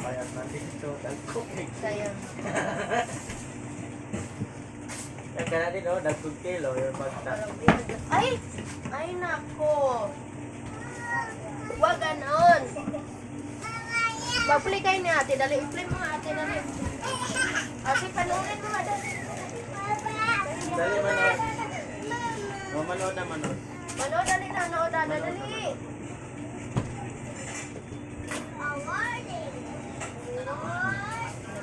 Bayad na dito, dagkog. Kaya. Yan ka na din, oh, dagkog kilo, yung bagta. Ay! Ay, nako. Huwag ganon. Mag-play kayo ni ate. Dali, i-play mo ate. Dali. Ate, panunin mo. Dali. Dali, manood. O, manood na, manood. Manood, dali na. Manood na. Dali.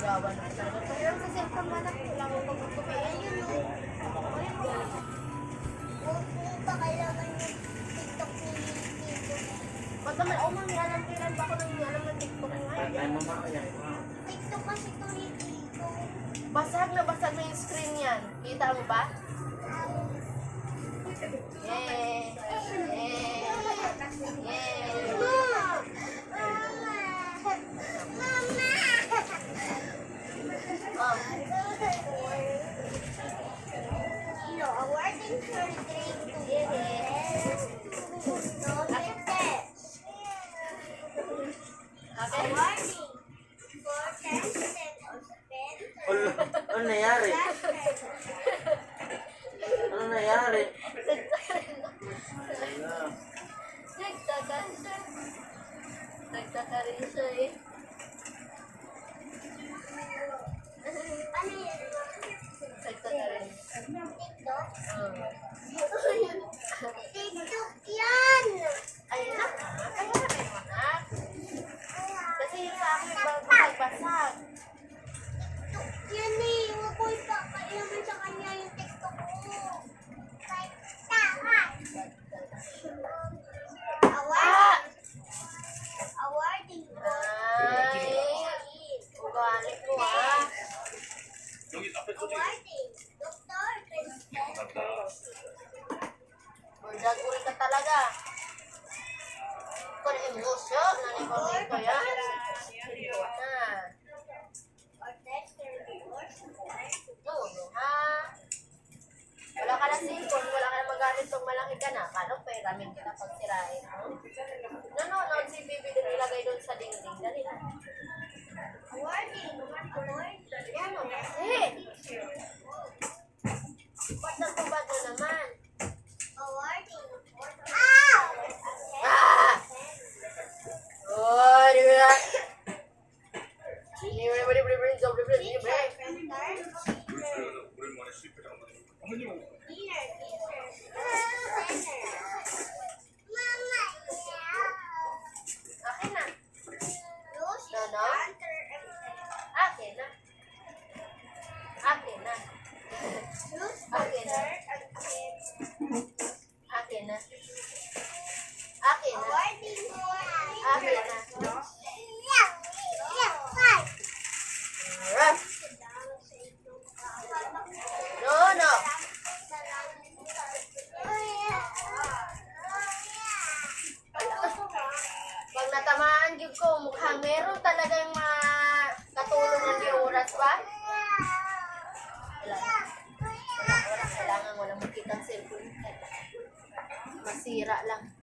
Nagawa na talaga. Pero sa cellphone man ako. Wala ko pag-tupi. Ayun, no. Ayun, no. Ba't naman, oh mami, alam kailan ba ako nang alam ng TikTok ngayon? Ay, mama, yan. TikTok kasi ito ni Tito. Basag na yung screen yan. Kita mo ba? Yay! Yay! Yay! Oh. Tito, awarding for grade 2. Yes! No, Tete. Okay? Awarding for 10% of spend. Ano nangyari? Ano nangyari? Nagtaka rin siya eh. Ano yun? Nagtaka rin. TikTok? Oh. TikTok yan! Ayun na. Kaya na kayo anak. Kasi yung sa akin basag-basag. Yan eh, huwag ko ipapailaman sa kanya yung TikTok ko. Awarding for Ay! Ugali ko ah. awarding Dr. Kristen. Mardagul ka talaga. Kung emosyo, nanipamay ko yan. Na. No, ha? Wala ka na cellphone, wala ka na magamit pag malaki ka na. Paano peramin kita pag sirain mo? Nanonood si Bibi din ilagay doon sa dingding. Dali na. Awarding Yan o. Eh! Ba't nagpabad mo naman? awarding Ah! Oh, di ba? Hindi mo naman i-bring sa bring. Akin na. Akin na. Akin na. Akin na. Akin na. Akin na. Akin na. Ruff. No, no. Pag natamaan yun ko, mukhang meron talagang katulungan di oras ba? Wala. Wala. Kailangan walang makitang cellphone. Masira lang.